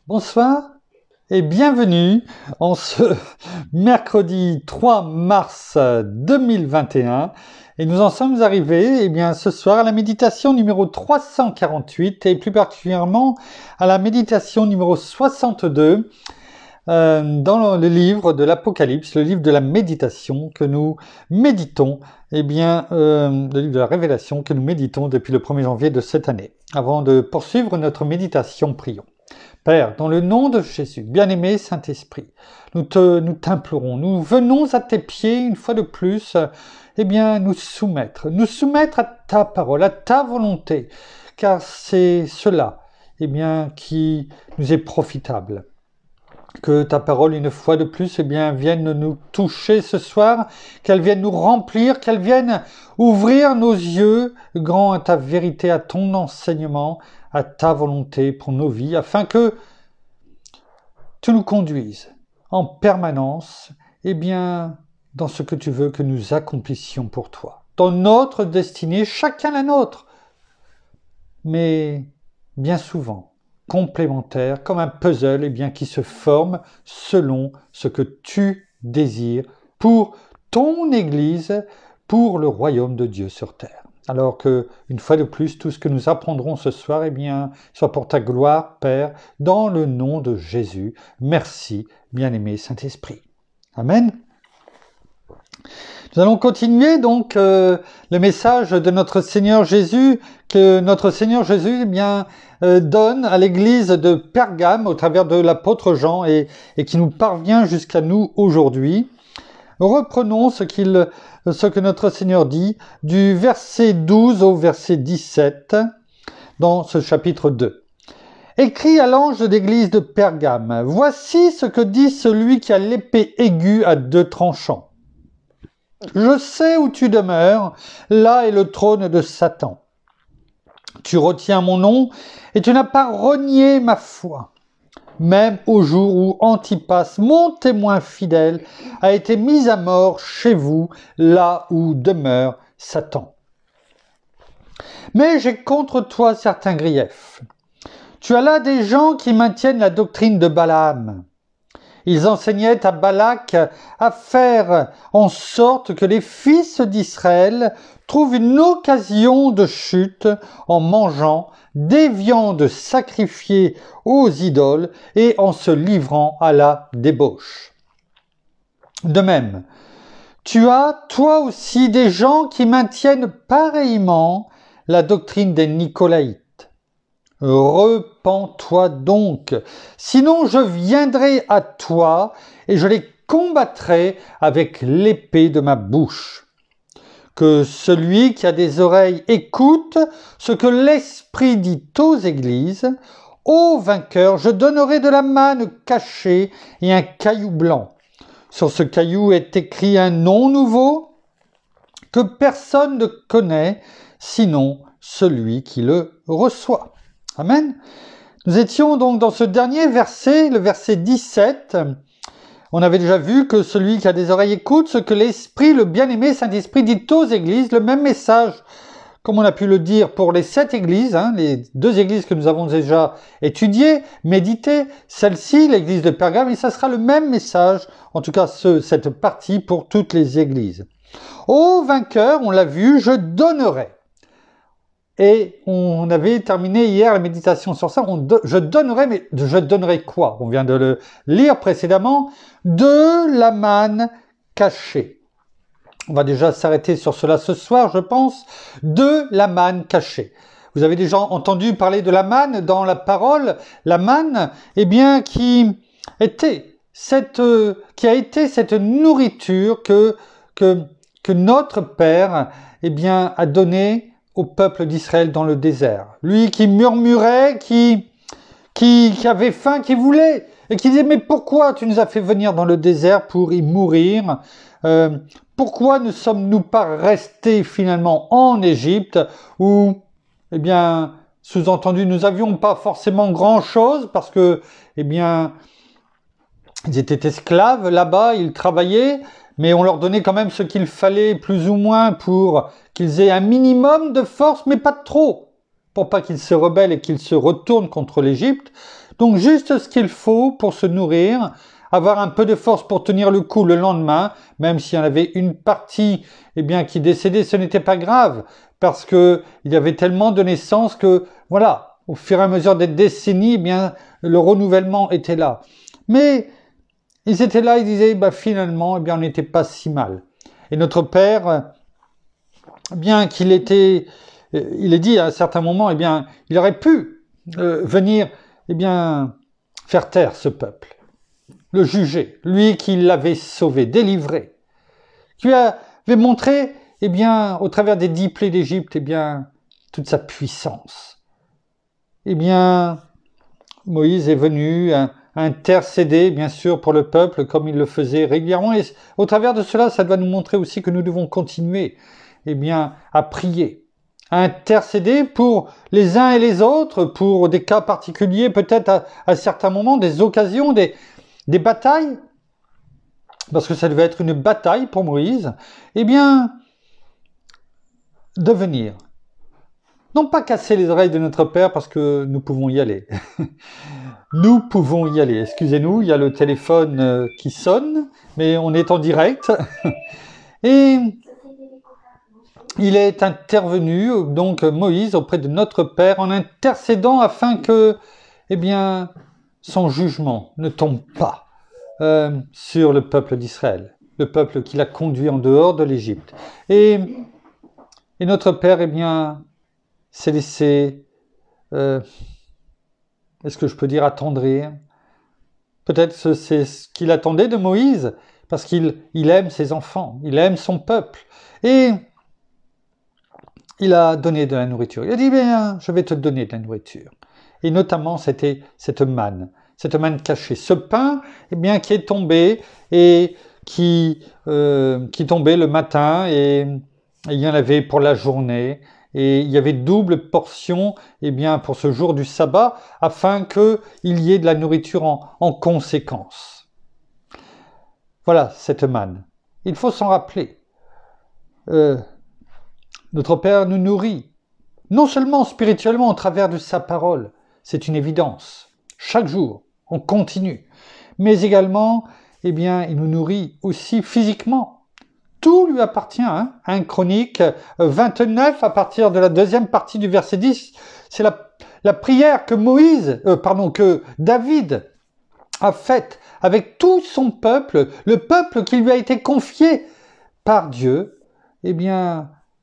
Bonsoir et bienvenue en ce mercredi 3 mars 2021 et nous en sommes arrivés ce soir à la méditation numéro 348 et plus particulièrement à la méditation numéro 62 dans le livre de l'Apocalypse, le livre de la méditation que nous méditons, le livre de la Révélation que nous méditons depuis le 1er janvier de cette année. Avant de poursuivre notre méditation, prions. Père, dans le nom de Jésus, bien-aimé Saint-Esprit, nous t'implorons, nous venons à tes pieds une fois de plus, nous soumettre à ta parole, à ta volonté, car c'est cela, qui nous est profitable. Que ta parole, une fois de plus, vienne nous toucher ce soir, qu'elle vienne nous remplir, qu'elle vienne ouvrir nos yeux grands à ta vérité, à ton enseignement, à ta volonté pour nos vies, afin que tu nous conduises en permanence, dans ce que tu veux que nous accomplissions pour toi. Dans notre destinée, chacun la nôtre, mais bien souvent, complémentaire, comme un puzzle qui se forme selon ce que tu désires pour ton Église, pour le royaume de Dieu sur terre. Alors que, une fois de plus, tout ce que nous apprendrons ce soir, soit pour ta gloire, Père, dans le nom de Jésus. Merci, bien-aimé Saint-Esprit. Amen. Nous allons continuer donc le message de notre Seigneur Jésus, que notre Seigneur Jésus donne à l'église de Pergame au travers de l'apôtre Jean et qui nous parvient jusqu'à nous aujourd'hui. Reprenons ce que notre Seigneur dit du verset 12 au verset 17 dans ce chapitre 2. Écrit à l'ange de l'église de Pergame, voici ce que dit celui qui a l'épée aiguë à deux tranchants. Je sais où tu demeures, là est le trône de Satan. Tu retiens mon nom et tu n'as pas renié ma foi. Même au jour où Antipas, mon témoin fidèle, a été mis à mort chez vous, là où demeure Satan. Mais j'ai contre toi certains griefs. Tu as là des gens qui maintiennent la doctrine de Balaam. Ils enseignaient à Balak à faire en sorte que les fils d'Israël trouvent une occasion de chute en mangeant des viandes sacrifiées aux idoles et en se livrant à la débauche. De même, tu as toi aussi des gens qui maintiennent pareillement la doctrine des Nicolaïtes. Repens-toi donc, sinon je viendrai à toi et je les combattrai avec l'épée de ma bouche. Que celui qui a des oreilles écoute ce que l'Esprit dit aux églises. Au vainqueur, je donnerai de la manne cachée et un caillou blanc. Sur ce caillou est écrit un nom nouveau que personne ne connaît, sinon celui qui le reçoit. Amen. Nous étions donc dans ce dernier verset, le verset 17. On avait déjà vu que celui qui a des oreilles écoute ce que l'Esprit, le bien-aimé Saint-Esprit dit aux églises, le même message, comme on a pu le dire pour les 7 églises, les 2 églises que nous avons déjà étudiées, méditées, celle-ci, l'église de Pergame, et ça sera le même message, en tout cas cette partie pour toutes les églises. Au vainqueur, on l'a vu, je donnerai. Et on avait terminé hier la méditation sur ça. Je donnerai quoi? On vient de le lire précédemment. De la manne cachée. On va déjà s'arrêter sur cela ce soir, je pense. De la manne cachée. Vous avez déjà entendu parler de la manne dans la parole. La manne, qui a été cette nourriture que notre Père, a donnée au peuple d'Israël dans le désert. Lui qui murmurait, qui avait faim, qui voulait, et qui disait, mais pourquoi tu nous as fait venir dans le désert pour y mourir? Pourquoi ne sommes-nous pas restés finalement en Égypte où, sous-entendu, nous n'avions pas forcément grand-chose parce que, ils étaient esclaves là-bas, ils travaillaient, mais on leur donnait quand même ce qu'il fallait plus ou moins pour qu'ils aient un minimum de force, mais pas trop, pour pas qu'ils se rebellent et qu'ils se retournent contre l'Égypte. Donc juste ce qu'il faut pour se nourrir, avoir un peu de force pour tenir le coup le lendemain, même s'il y en avait une partie qui décédait, ce n'était pas grave, parce que il y avait tellement de naissances que, voilà, au fur et à mesure des décennies, le renouvellement était là. Mais ils étaient là, ils disaient, finalement, on n'était pas si mal. Et notre Père, bien qu'il était, il est dit à un certain moment, il aurait pu venir, faire taire ce peuple, le juger, lui qui l'avait sauvé, délivré, qui lui avait montré, au travers des 10 plaies d'Égypte, toute sa puissance. Moïse est venu intercéder, bien sûr, pour le peuple, comme il le faisait régulièrement. Et au travers de cela, ça doit nous montrer aussi que nous devons continuer, à prier, à intercéder pour les uns et les autres, pour des cas particuliers, peut-être à certains moments, des occasions, des batailles, parce que ça devait être une bataille pour Moïse, de venir. Non pas casser les oreilles de notre Père, parce que nous pouvons y aller. Nous pouvons y aller. Excusez-nous, il y a le téléphone qui sonne, mais on est en direct. Et il est intervenu, donc Moïse, auprès de notre Père, en intercédant afin que, son jugement ne tombe pas sur le peuple d'Israël, le peuple qu'il a conduit en dehors de l'Égypte. Et notre Père, s'est laissé, est-ce que je peux dire attendrir? Peut-être que c'est ce qu'il attendait de Moïse, parce qu'il aime ses enfants, il aime son peuple. Et il a donné de la nourriture. Il a dit, je vais te donner de la nourriture. Et notamment, c'était cette manne cachée. Ce pain, qui est tombé et qui tombait le matin, et il y en avait pour la journée. Et il y avait double portion, pour ce jour du sabbat, afin qu'il y ait de la nourriture en conséquence. Voilà cette manne. Il faut s'en rappeler. Notre Père nous nourrit, non seulement spirituellement au travers de sa parole, c'est une évidence. Chaque jour, on continue. Mais également, il nous nourrit aussi physiquement. Tout lui appartient. 1 Chronique 29, à partir de la deuxième partie du verset 10, c'est la prière que David a faite avec tout son peuple, le peuple qui lui a été confié par Dieu.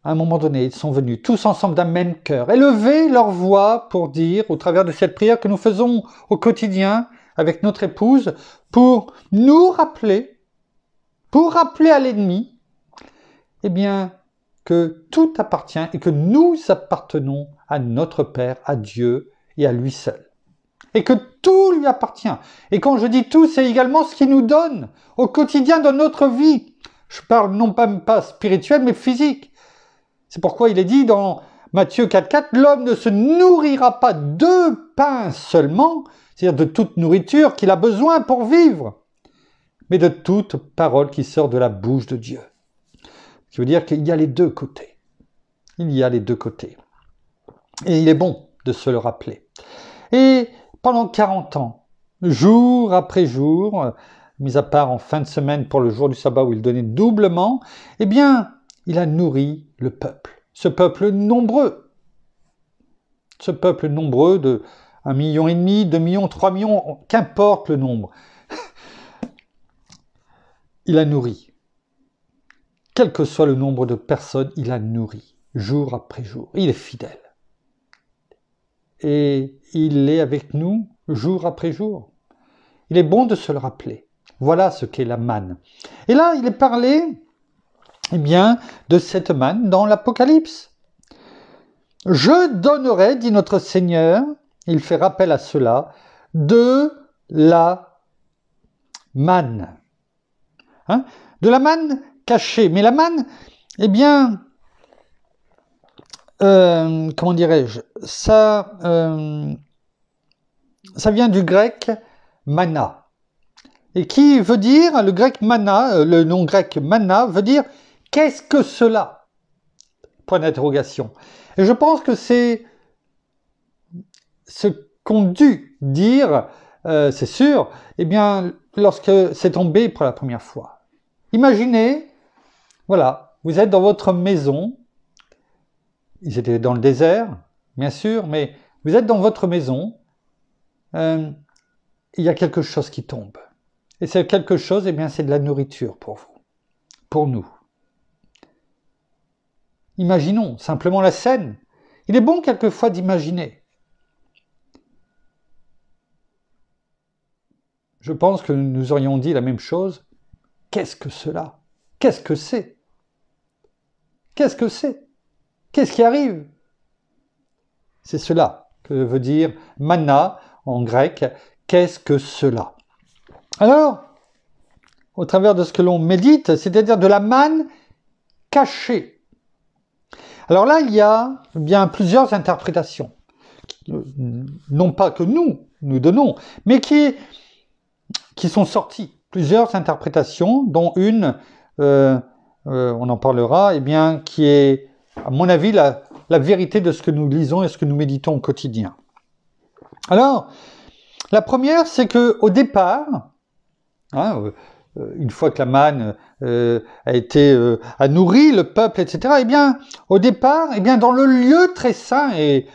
À un moment donné, ils sont venus tous ensemble d'un même cœur, élever leur voix pour dire, au travers de cette prière que nous faisons au quotidien avec notre épouse, pour nous rappeler, à l'ennemi, que tout appartient et que nous appartenons à notre Père, à Dieu et à lui seul. Et que tout lui appartient. Et quand je dis tout, c'est également ce qu'il nous donne au quotidien de notre vie. Je parle non pas spirituel, mais physique. C'est pourquoi il est dit dans Matthieu 4,4, l'homme ne se nourrira pas de pain seulement, c'est-à-dire de toute nourriture qu'il a besoin pour vivre, mais de toute parole qui sort de la bouche de Dieu. Ce qui veut dire qu'il y a les deux côtés. Il y a les deux côtés. Et il est bon de se le rappeler. Et pendant 40 ans, jour après jour, mis à part en fin de semaine pour le jour du sabbat où il donnait doublement, il a nourri le peuple. Ce peuple nombreux. Ce peuple nombreux de 1,5 million, 2 millions, 3 millions, qu'importe le nombre. Il a nourri. Quel que soit le nombre de personnes, il a nourri, jour après jour. Il est fidèle. Et il est avec nous, jour après jour. Il est bon de se le rappeler. Voilà ce qu'est la manne. Et là, il est parlé, de cette manne dans l'Apocalypse. Je donnerai, dit notre Seigneur, il fait rappel à cela, de la manne. De la manne cachée. Mais la manne, comment dirais-je, ça vient du grec mana. Et qui veut dire, le grec mana, le nom grec mana veut dire qu'est-ce que cela? Point d'interrogation. Et je pense que c'est ce qu'ont dû dire, c'est sûr, eh bien, lorsque c'est tombé pour la première fois. Imaginez, voilà, vous êtes dans votre maison, ils étaient dans le désert, bien sûr, mais vous êtes dans votre maison, il y a quelque chose qui tombe. Et c'est quelque chose, eh bien, c'est de la nourriture pour vous, pour nous. Imaginons simplement la scène. Il est bon quelquefois d'imaginer. Je pense que nous aurions dit la même chose. Qu'est-ce que cela? Qu'est-ce que c'est? Qu'est-ce que c'est? Qu'est-ce qui arrive? C'est cela que veut dire manna en grec. Qu'est-ce que cela? Alors, au travers de ce que l'on médite, c'est-à-dire de la manne cachée. Alors là, il y a bien plusieurs interprétations. Non pas que nous donnons, mais qui sont sorties. Plusieurs interprétations, dont une, on en parlera, eh bien, qui est, à mon avis, la vérité de ce que nous lisons et ce que nous méditons au quotidien. Alors, la première, c'est que au départ, une fois que la manne a nourri le peuple, etc., eh bien, au départ, eh bien, dans le lieu très saint, et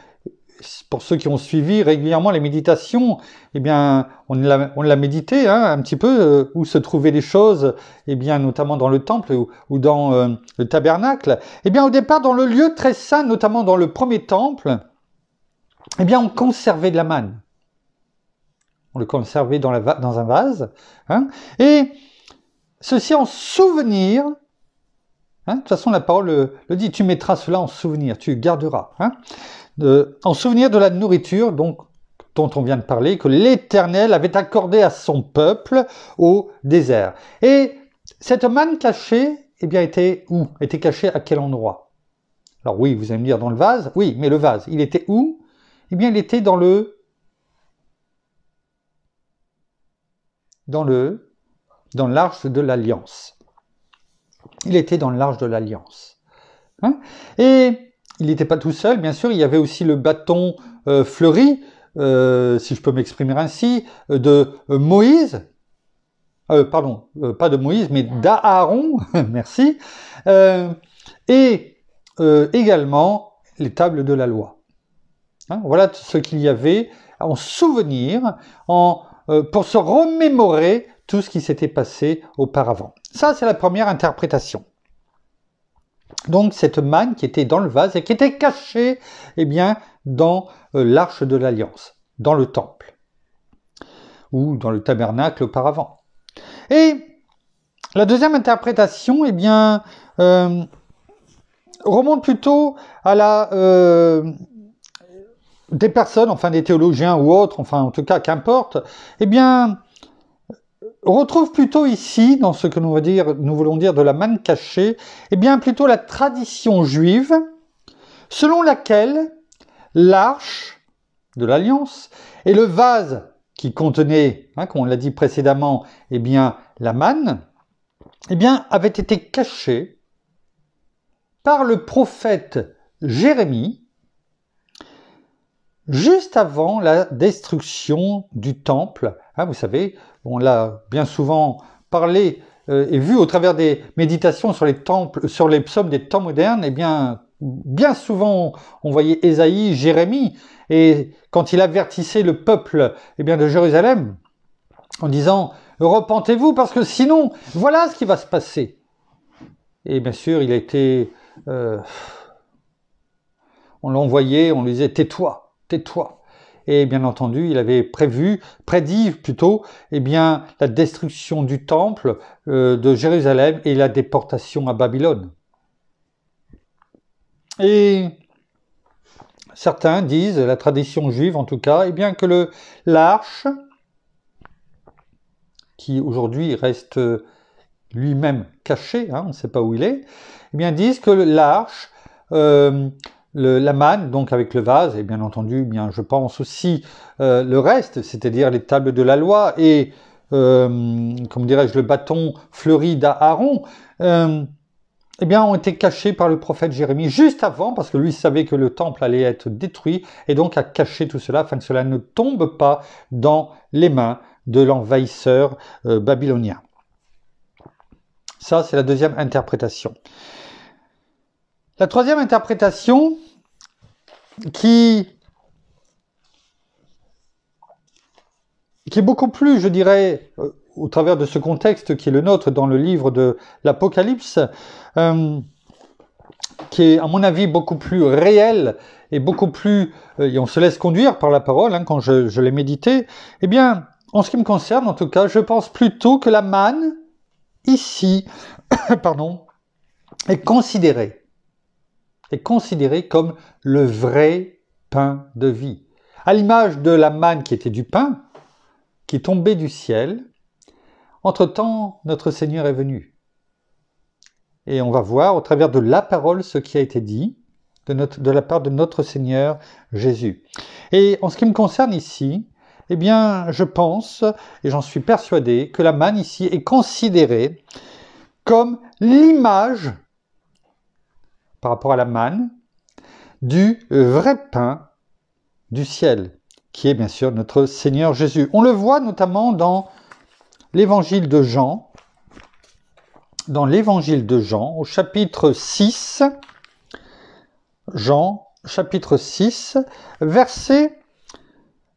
pour ceux qui ont suivi régulièrement les méditations, eh bien, on l'a médité un petit peu, où se trouvaient les choses, eh bien, notamment dans le temple ou dans le tabernacle. Eh bien, au départ, dans le lieu très saint, notamment dans le premier temple, eh bien, on conservait de la manne. On le conservait dans un vase, et ceci en souvenir. De toute façon, la parole le dit, tu mettras cela en souvenir, tu garderas. En souvenir de la nourriture dont on vient de parler, que l'Éternel avait accordé à son peuple au désert. Et cette manne cachée, eh bien, était où? Était cachée à quel endroit? Alors oui, vous allez me dire dans le vase. Oui, mais le vase, il était où? Eh bien, il était dans l'arche de l'Alliance. Il était dans l'arche de l'Alliance. Et il n'était pas tout seul, bien sûr, il y avait aussi le bâton fleuri, si je peux m'exprimer ainsi, de Moïse, pardon, pas de Moïse, mais d'Aaron, merci, et également les tables de la loi. Voilà ce qu'il y avait en souvenir, pour se remémorer tout ce qui s'était passé auparavant. Ça, c'est la première interprétation. Donc, cette manne qui était dans le vase et qui était cachée, eh bien, dans l'arche de l'Alliance, dans le temple, ou dans le tabernacle auparavant. Et la deuxième interprétation, eh bien, remonte plutôt à des personnes, enfin des théologiens ou autres, enfin en tout cas qu'importe, eh bien, on retrouve plutôt ici, dans ce que nous voulons dire de la manne cachée, eh bien plutôt la tradition juive, selon laquelle l'arche de l'Alliance et le vase qui contenait, comme on l'a dit précédemment, eh bien la manne, eh bien avaient été cachés par le prophète Jérémie, juste avant la destruction du temple. Vous savez, on l'a bien souvent parlé et vu au travers des méditations sur les psaumes des temps modernes, eh bien souvent on voyait Ésaïe, Jérémie, et quand il avertissait le peuple de Jérusalem, en disant « Repentez-vous, parce que sinon, voilà ce qui va se passer ». Et bien sûr, il a été... on l'envoyait, on lui disait « Tais-toi ». Tais-toi. Et bien entendu, il avait prédit plutôt, eh bien, la destruction du temple de Jérusalem et la déportation à Babylone. Et certains disent, la tradition juive en tout cas, eh bien que l'arche, qui aujourd'hui reste lui-même caché, on ne sait pas où il est, eh bien disent que l'arche, la manne, donc avec le vase, et bien entendu, bien je pense aussi le reste, c'est-à-dire les tables de la loi et, comme dirais-je, le bâton fleuri d'Aaron, eh bien, ont été cachés par le prophète Jérémie juste avant, parce que lui savait que le temple allait être détruit, et donc a caché tout cela afin que cela ne tombe pas dans les mains de l'envahisseur babylonien. Ça, c'est la deuxième interprétation. La troisième interprétation, qui est beaucoup plus, je dirais, au travers de ce contexte qui est le nôtre dans le livre de l'Apocalypse, qui est à mon avis beaucoup plus réel et beaucoup plus, et on se laisse conduire par la parole quand je l'ai médité, eh bien, en ce qui me concerne en tout cas, je pense plutôt que la manne, ici, pardon, est considérée comme le vrai pain de vie. À l'image de la manne qui était du pain, qui tombait du ciel, entre-temps, notre Seigneur est venu. Et on va voir au travers de la parole ce qui a été dit de la part de notre Seigneur Jésus. Et en ce qui me concerne ici, eh bien, je pense, et j'en suis persuadé, que la manne ici est considérée comme l'image, par rapport à la manne, du vrai pain du ciel, qui est bien sûr notre Seigneur Jésus. On le voit notamment dans l'évangile de Jean, au chapitre 6, Jean, chapitre 6, versets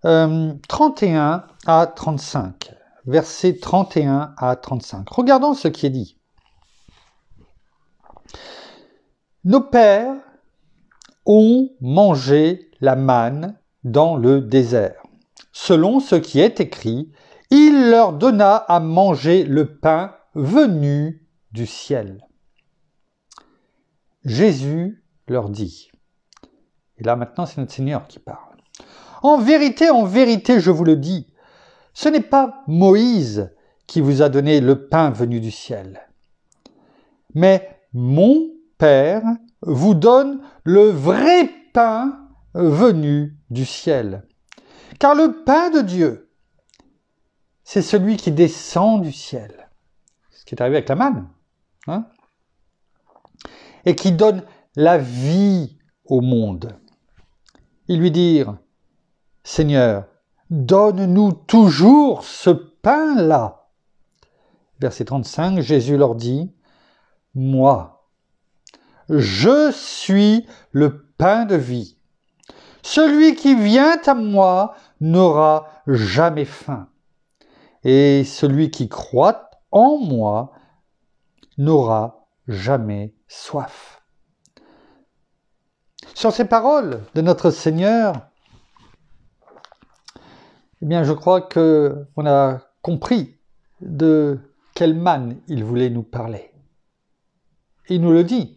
31 à 35. Versets 31 à 35. Regardons ce qui est dit. Nos pères ont mangé la manne dans le désert. Selon ce qui est écrit, il leur donna à manger le pain venu du ciel. Jésus leur dit, et là maintenant c'est notre Seigneur qui parle, en vérité, je vous le dis, ce n'est pas Moïse qui vous a donné le pain venu du ciel, mais mon Père vous donne le vrai pain venu du ciel. Car le pain de Dieu, c'est celui qui descend du ciel. Ce qui est arrivé avec la manne. Et qui donne la vie au monde. Ils lui dirent, Seigneur, donne-nous toujours ce pain-là. Verset 35, Jésus leur dit, moi, je suis le pain de vie. Celui qui vient à moi n'aura jamais faim. Et celui qui croit en moi n'aura jamais soif. Sur ces paroles de notre Seigneur, eh bien, je crois qu'on a compris de quelle manne il voulait nous parler. Il nous le dit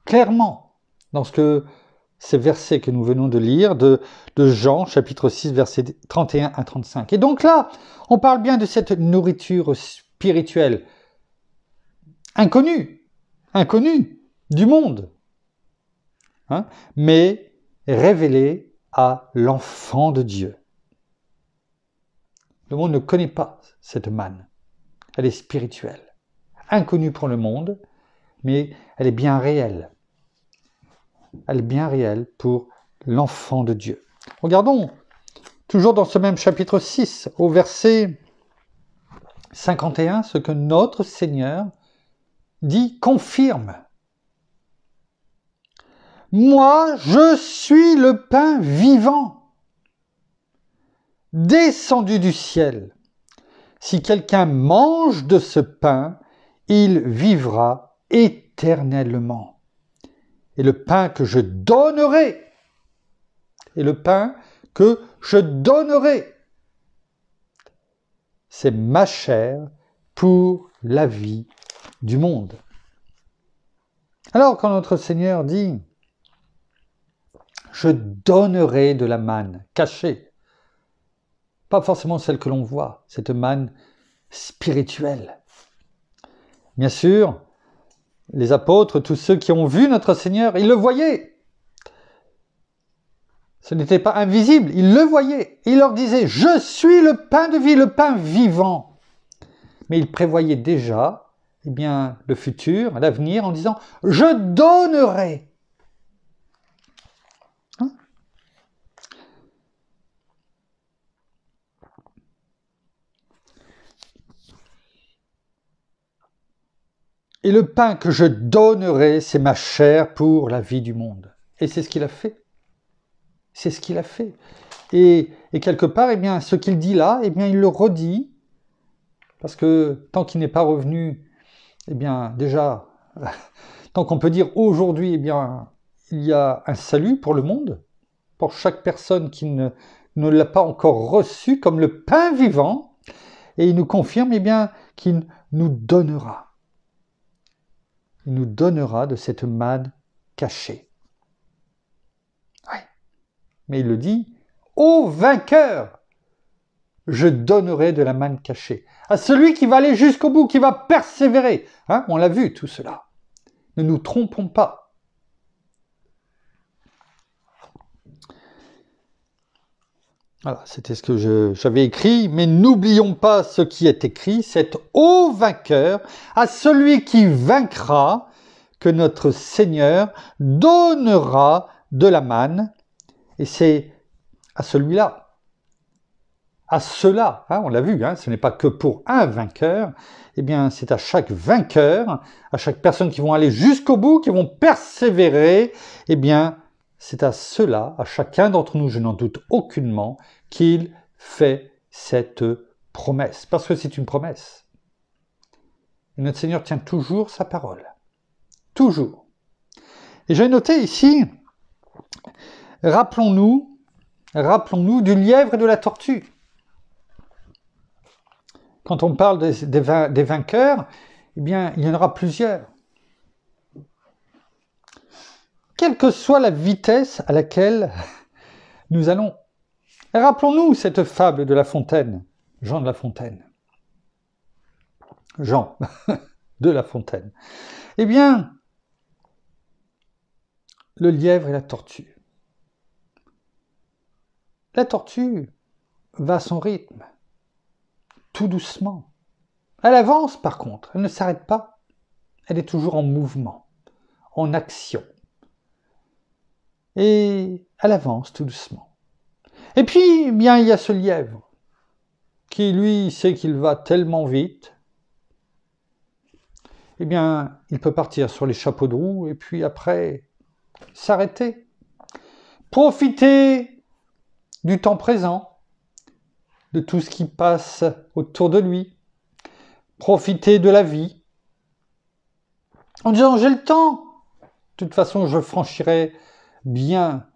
clairement dans ces versets que nous venons de lire de Jean, chapitre 6, versets 31 à 35. Et donc là, on parle bien de cette nourriture spirituelle inconnue du monde, mais révélée à l'enfant de Dieu. Le monde ne connaît pas cette manne. Elle est spirituelle, inconnue pour le monde, mais elle est bien réelle. Elle est bien réelle pour l'enfant de Dieu. Regardons, toujours dans ce même chapitre 6, au verset 51, ce que notre Seigneur dit, confirme. Moi, je suis le pain vivant, descendu du ciel. Si quelqu'un mange de ce pain, il vivra éternellement. Et le pain que je donnerai, c'est ma chair pour la vie du monde. Alors quand notre Seigneur dit, je donnerai de la manne cachée, pas forcément celle que l'on voit, cette manne spirituelle. Bien sûr, les apôtres, tous ceux qui ont vu notre Seigneur, ils le voyaient. Ce n'était pas invisible, ils le voyaient. Il leur disait, je suis le pain de vie, le pain vivant. Mais il prévoyait déjà eh bien, le futur, l'avenir, en disant « Je donnerai ». Hein? Et le pain que je donnerai, c'est ma chair pour la vie du monde. Et c'est ce qu'il a fait. C'est ce qu'il a fait. Et quelque part, eh bien, ce qu'il dit là, eh bien, il le redit, parce que tant qu'il n'est pas revenu, eh bien, déjà, tant qu'on peut dire aujourd'hui, eh bien, il y a un salut pour le monde, pour chaque personne qui ne l'a pas encore reçu comme le pain vivant, et il nous confirme, eh bien, qu'il nous donnera. Il nous donnera de cette manne cachée. Oui. Mais il le dit, au vainqueur, je donnerai de la manne cachée. À celui qui va aller jusqu'au bout, qui va persévérer. Hein, on l'a vu tout cela. Ne nous trompons pas. Voilà, c'était ce que j'avais écrit, mais n'oublions pas ce qui est écrit, c'est au vainqueur, à celui qui vaincra, que notre Seigneur donnera de la manne, et c'est à celui-là, à cela, hein, on l'a vu, hein, ce n'est pas que pour un vainqueur, eh bien c'est à chaque vainqueur, à chaque personne qui vont aller jusqu'au bout, qui vont persévérer, eh bien c'est à cela, à chacun d'entre nous, je n'en doute aucunement, qu'il fait cette promesse. Parce que c'est une promesse. Et notre Seigneur tient toujours sa parole. Toujours. Et j'ai noté ici, rappelons-nous du lièvre et de la tortue. Quand on parle des vainqueurs, eh bien, il y en aura plusieurs. Quelle que soit la vitesse à laquelle nous allons. Et rappelons-nous cette fable de La Fontaine, Jean de La Fontaine. Jean de La Fontaine. Eh bien, le lièvre et la tortue. La tortue va à son rythme, tout doucement. Elle avance par contre, elle ne s'arrête pas. Elle est toujours en mouvement, en action. Et elle avance tout doucement. Et puis, eh bien, il y a ce lièvre qui, lui, sait qu'il va tellement vite. Eh bien, il peut partir sur les chapeaux de roue et puis après, s'arrêter. Profiter du temps présent, de tout ce qui passe autour de lui. Profiter de la vie. En disant, j'ai le temps. De toute façon, je franchirai bien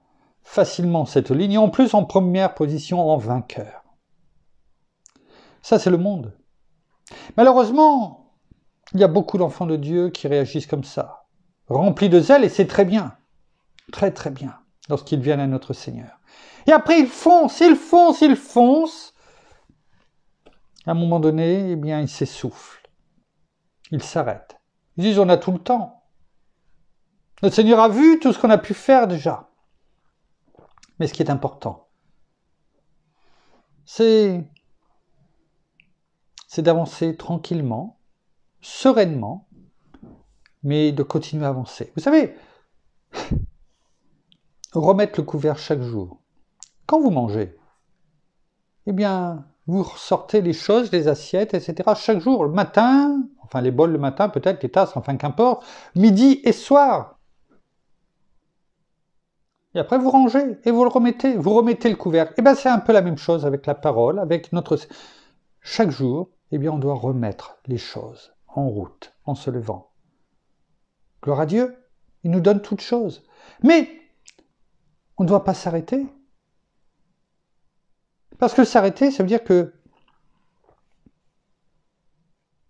facilement cette ligne, et en plus en première position en vainqueur. Ça, c'est le monde. Malheureusement, il y a beaucoup d'enfants de Dieu qui réagissent comme ça, remplis de zèle, et c'est très bien, très très bien, lorsqu'ils viennent à notre Seigneur. Et après, ils foncent. À un moment donné, eh bien, ils s'essoufflent, ils s'arrêtent. Ils disent, on a tout le temps. Notre Seigneur a vu tout ce qu'on a pu faire déjà. Mais ce qui est important, c'est d'avancer tranquillement, sereinement, mais de continuer à avancer. Vous savez, remettre le couvert chaque jour. Quand vous mangez, eh bien, vous ressortez les choses, les assiettes, etc. chaque jour, le matin, enfin les bols le matin, peut-être les tasses, enfin qu'importe, midi et soir. Et après, vous rangez et vous le remettez. Vous remettez le couvercle. Et bien, c'est un peu la même chose avec la parole, avec notre... Chaque jour, eh bien, on doit remettre les choses en route, en se levant. Gloire à Dieu, il nous donne toutes choses. Mais on ne doit pas s'arrêter. Parce que s'arrêter, ça veut dire que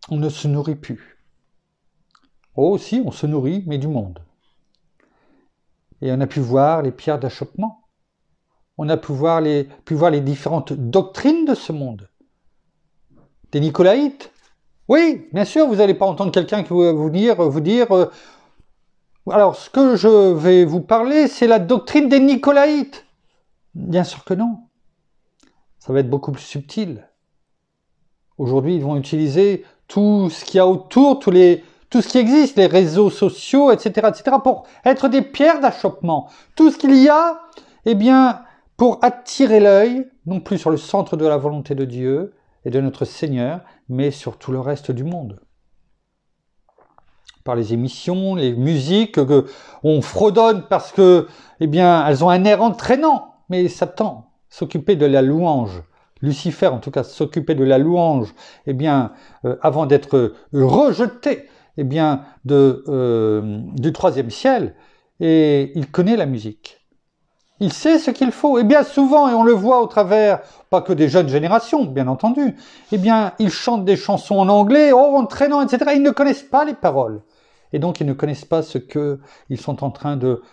on ne se nourrit plus. Oh, si, on se nourrit, mais du monde. Et on a pu voir les pierres d'achoppement. On a pu voir les différentes doctrines de ce monde. Des Nicolaïtes. Oui, bien sûr, vous n'allez pas entendre quelqu'un qui va vous dire alors, ce que je vais vous parler, c'est la doctrine des Nicolaïtes. Bien sûr que non. Ça va être beaucoup plus subtil. Aujourd'hui, ils vont utiliser tout ce qu'il y a autour, tout ce qui existe, les réseaux sociaux, etc., pour être des pierres d'achoppement. Tout ce qu'il y a, eh bien, pour attirer l'œil, non plus sur le centre de la volonté de Dieu et de notre Seigneur, mais sur tout le reste du monde. Par les émissions, les musiques qu'on fredonne parce que, eh bien, elles ont un air entraînant. Mais Satan s'occupait de la louange. Lucifer, en tout cas, s'occupait de la louange, eh bien, avant d'être rejeté, eh bien, du troisième ciel. Et il connaît la musique. Il sait ce qu'il faut. Et bien souvent, et on le voit au travers, pas que des jeunes générations, bien entendu, eh bien, ils chantent des chansons en anglais, entraînant, etc. Ils ne connaissent pas les paroles. Et donc, ils ne connaissent pas ce qu'ils sont en train de,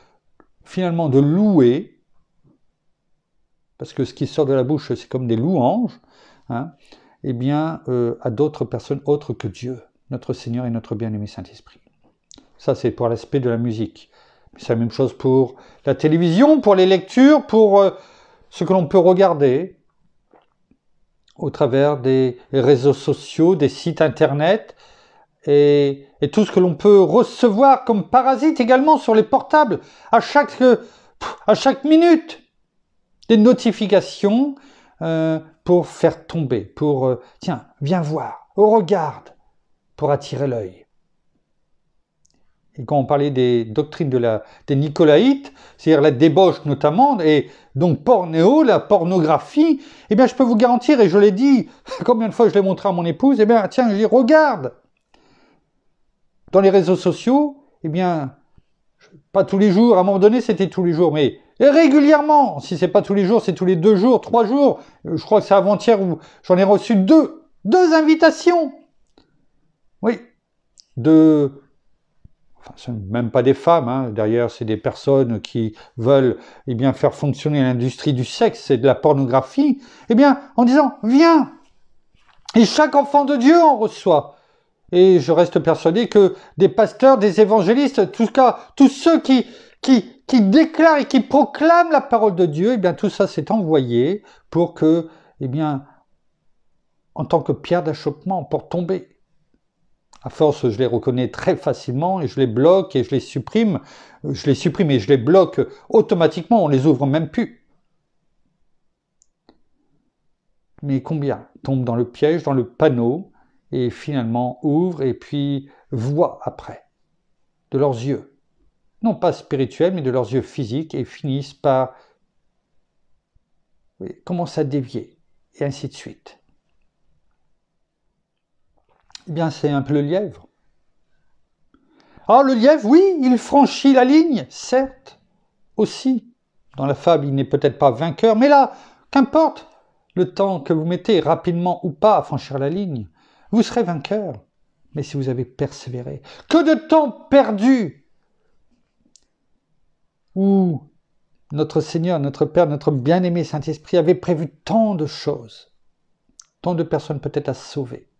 finalement, de louer, parce que ce qui sort de la bouche, c'est comme des louanges, hein, eh bien, à d'autres personnes autres que Dieu, notre Seigneur et notre bien-aimé Saint-Esprit. Ça, c'est pour l'aspect de la musique. C'est la même chose pour la télévision, pour les lectures, pour ce que l'on peut regarder au travers des réseaux sociaux, des sites internet et tout ce que l'on peut recevoir comme parasite également sur les portables à chaque minute. Des notifications pour faire tomber, pour tiens, viens voir, regarde, pour attirer l'œil. Et quand on parlait des doctrines des Nicolaïtes, c'est-à-dire la débauche notamment, et donc pornéo, la pornographie, eh bien je peux vous garantir, et je l'ai dit, combien de fois je l'ai montré à mon épouse, eh bien tiens, je dis, regarde. Dans les réseaux sociaux, eh bien, pas tous les jours, à un moment donné c'était tous les jours, mais régulièrement, si c'est pas tous les jours, c'est tous les 2 jours, 3 jours, je crois que c'est avant-hier où j'en ai reçu deux invitations. Oui, enfin, ce ne sont même pas des femmes, hein. Derrière c'est des personnes qui veulent eh bien, faire fonctionner l'industrie du sexe et de la pornographie, eh bien, en disant, viens. Et chaque enfant de Dieu en reçoit. Et je reste persuadé que des pasteurs, des évangélistes, tous ceux qui déclarent et qui proclament la parole de Dieu, eh bien tout ça s'est envoyé pour que, eh bien, en tant que pierre d'achoppement, pour tomber. À force, je les reconnais très facilement et je les bloque et je les supprime. Je les supprime et je les bloque automatiquement, on les ouvre même plus. Mais combien tombent dans le piège, dans le panneau, et finalement ouvrent et puis voient après, de leurs yeux. Non pas spirituels, mais de leurs yeux physiques, et finissent par commencer à dévier, et ainsi de suite. Eh bien, c'est un peu le lièvre. Alors, le lièvre, oui, il franchit la ligne, certes, aussi. Dans la fable, il n'est peut-être pas vainqueur, mais là, qu'importe le temps que vous mettez, rapidement ou pas, à franchir la ligne, vous serez vainqueur. Mais si vous avez persévéré, que de temps perdu où notre Seigneur, notre Père, notre bien-aimé Saint-Esprit avait prévu tant de choses, tant de personnes peut-être à sauver.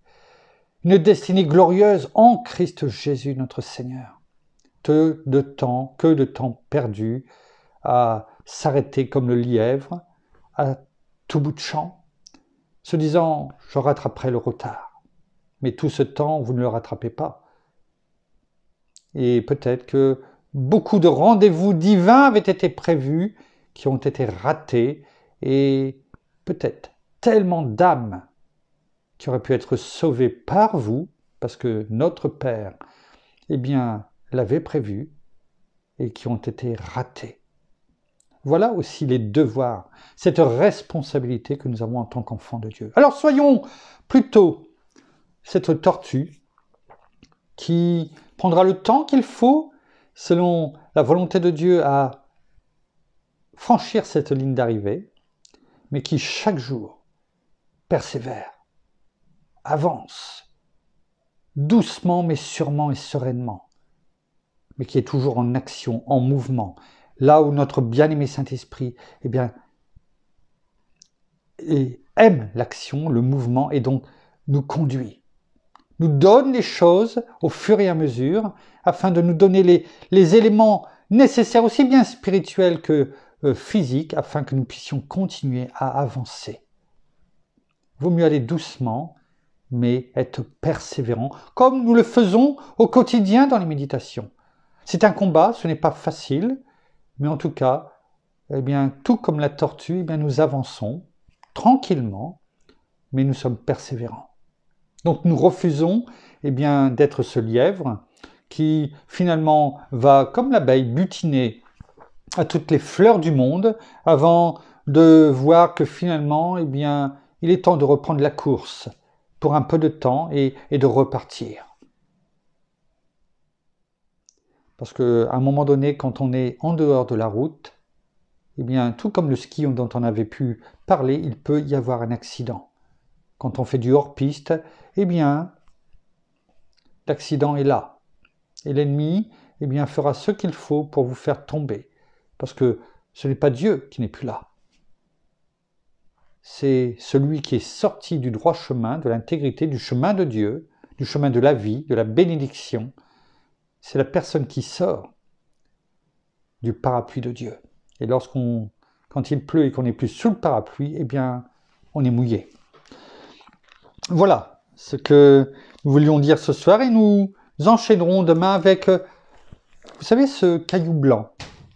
Une destinée glorieuse en Christ Jésus, notre Seigneur. Que de temps perdu à s'arrêter comme le lièvre, à tout bout de champ, se disant « je rattraperai le retard ». Mais tout ce temps, vous ne le rattrapez pas. Et peut-être que beaucoup de rendez-vous divins avaient été prévus, qui ont été ratés, et peut-être tellement d'âmes qui auraient pu être sauvées par vous, parce que notre Père, eh bien, l'avait prévu, et qui ont été ratés. Voilà aussi les devoirs, cette responsabilité que nous avons en tant qu'enfants de Dieu. Alors soyons plutôt cette tortue qui prendra le temps qu'il faut, selon la volonté de Dieu, à franchir cette ligne d'arrivée, mais qui chaque jour persévère, avance, doucement mais sûrement et sereinement, mais qui est toujours en action, en mouvement, là où notre bien-aimé Saint-Esprit eh bien, aime l'action, le mouvement, et donc nous conduit, nous donne les choses au fur et à mesure, afin de nous donner les éléments nécessaires, aussi bien spirituels que physiques, afin que nous puissions continuer à avancer. Vaut mieux aller doucement mais être persévérant, comme nous le faisons au quotidien dans les méditations. C'est un combat, ce n'est pas facile, mais en tout cas, eh bien, tout comme la tortue, eh bien, nous avançons tranquillement, mais nous sommes persévérants. Donc nous refusons eh bien, d'être ce lièvre qui finalement va, comme l'abeille, butiner à toutes les fleurs du monde avant de voir que finalement, eh bien, il est temps de reprendre la course pour un peu de temps et de repartir. Parce qu'à un moment donné, quand on est en dehors de la route, eh bien, tout comme le ski dont on avait pu parler, il peut y avoir un accident. Quand on fait du hors-piste, eh bien, l'accident est là. Et l'ennemi, eh bien, fera ce qu'il faut pour vous faire tomber. Parce que ce n'est pas Dieu qui n'est plus là. C'est celui qui est sorti du droit chemin, de l'intégrité, du chemin de Dieu, du chemin de la vie, de la bénédiction. C'est la personne qui sort du parapluie de Dieu. Et quand il pleut et qu'on n'est plus sous le parapluie, eh bien, on est mouillé. Voilà ce que nous voulions dire ce soir et nous enchaînerons demain avec, vous savez, ce caillou blanc.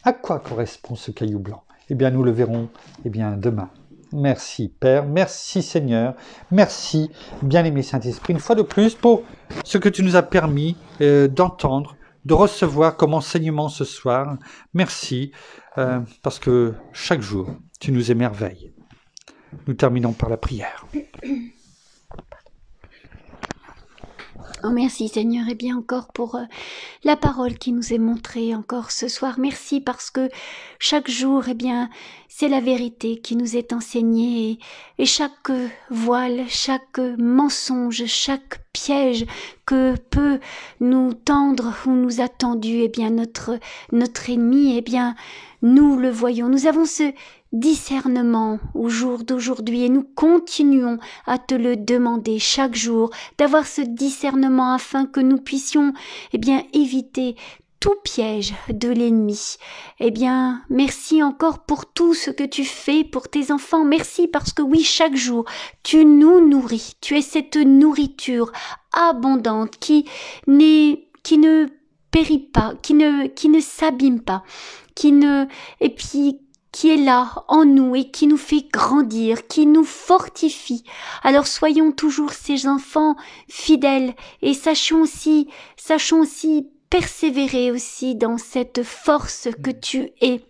À quoi correspond ce caillou blanc? Eh bien, nous le verrons demain. Merci Père, merci Seigneur, merci bien-aimé Saint-Esprit, une fois de plus pour ce que tu nous as permis d'entendre, de recevoir comme enseignement ce soir. Merci parce que chaque jour, tu nous émerveilles. Nous terminons par la prière. Oh, merci Seigneur, et bien encore pour la parole qui nous est montrée encore ce soir. Merci parce que chaque jour, eh bien, c'est la vérité qui nous est enseignée et chaque voile, chaque mensonge, chaque piège que peut nous tendre ou nous a tendu, eh bien, notre ennemi, eh bien, nous le voyons. Nous avons ce discernement au jour d'aujourd'hui et nous continuons à te le demander chaque jour, d'avoir ce discernement afin que nous puissions eh bien éviter tout piège de l'ennemi. Eh bien, merci encore pour tout ce que tu fais pour tes enfants. Merci parce que oui, chaque jour, tu nous nourris. Tu es cette nourriture abondante qui ne périt pas, qui ne s'abîme pas, et puis qui est là en nous et qui nous fait grandir, qui nous fortifie. Alors soyons toujours ces enfants fidèles et sachons aussi persévérer aussi dans cette force que tu es.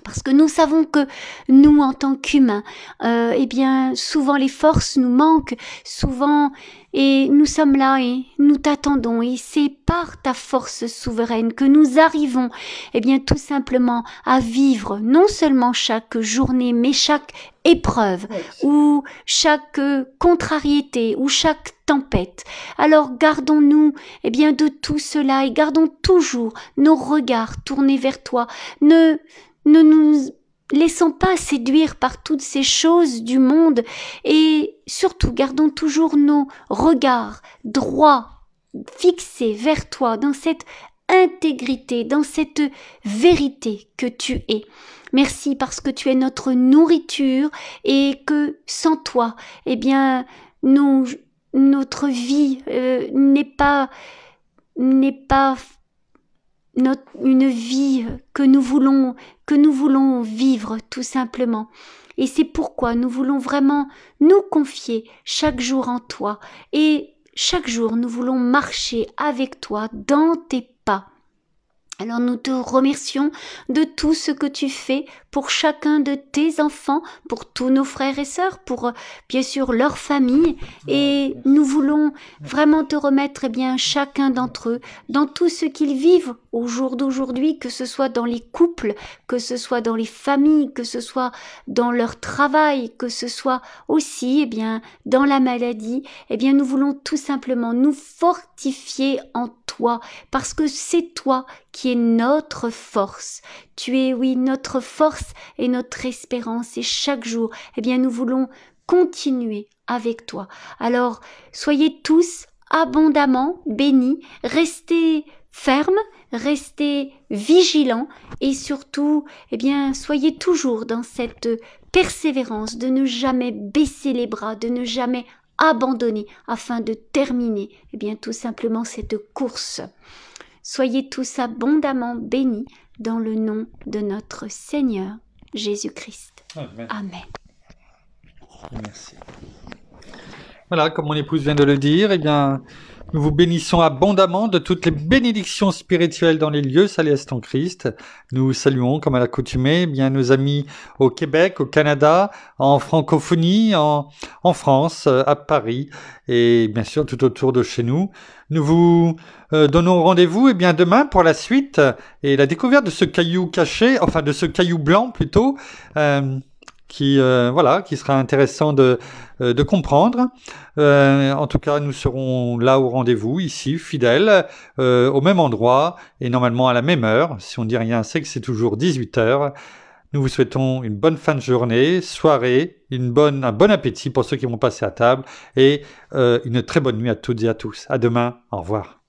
Parce que nous savons que nous, en tant qu'humains, eh bien, souvent les forces nous manquent, souvent, et nous sommes là et nous t'attendons. Et c'est par ta force souveraine que nous arrivons, eh bien, tout simplement à vivre non seulement chaque journée, mais chaque épreuve, ou chaque contrariété, ou chaque tempête. Alors gardons-nous, eh bien, de tout cela et gardons toujours nos regards tournés vers toi. Ne nous laissons pas séduire par toutes ces choses du monde et surtout gardons toujours nos regards droits, fixés vers toi dans cette intégrité, dans cette vérité que tu es. Merci parce que tu es notre nourriture et que sans toi, eh bien, notre vie n'est pas une vie que nous voulons vivre tout simplement. Et c'est pourquoi nous voulons vraiment nous confier chaque jour en toi. Et chaque jour, nous voulons marcher avec toi dans tes pas. Alors nous te remercions de tout ce que tu fais pour chacun de tes enfants, pour tous nos frères et sœurs, pour bien sûr leur famille. Et nous voulons vraiment te remettre eh bien chacun d'entre eux dans tout ce qu'ils vivent au jour d'aujourd'hui, que ce soit dans les couples, que ce soit dans les familles, que ce soit dans leur travail, que ce soit aussi eh bien dans la maladie. Eh bien nous voulons tout simplement nous fortifier en toi, parce que c'est toi qui es notre force. Tu es, oui, notre force et notre espérance. Et chaque jour, eh bien, nous voulons continuer avec toi. Alors, soyez tous abondamment bénis, restez fermes, restez vigilants et surtout, eh bien, soyez toujours dans cette persévérance de ne jamais baisser les bras, de ne jamais abandonner afin de terminer, eh bien, tout simplement cette course. Soyez tous abondamment bénis dans le nom de notre Seigneur Jésus-Christ. Amen. Amen. Merci. Voilà, comme mon épouse vient de le dire, eh bien, nous vous bénissons abondamment de toutes les bénédictions spirituelles dans les lieux célestes en Christ. Nous saluons, comme à l'accoutumée, eh bien, nos amis au Québec, au Canada, en francophonie, en France, à Paris, et bien sûr tout autour de chez nous. Nous vous donnons rendez-vous, eh bien, demain pour la suite et la découverte de ce caillou caché, enfin de ce caillou blanc plutôt, qui sera intéressant de comprendre. En tout cas, nous serons là au rendez-vous, ici, fidèles, au même endroit, et normalement à la même heure. Si on dit rien, c'est que c'est toujours 18h. Nous vous souhaitons une bonne fin de journée, soirée, un bon appétit pour ceux qui vont passer à table, et une très bonne nuit à toutes et à tous. À demain, au revoir.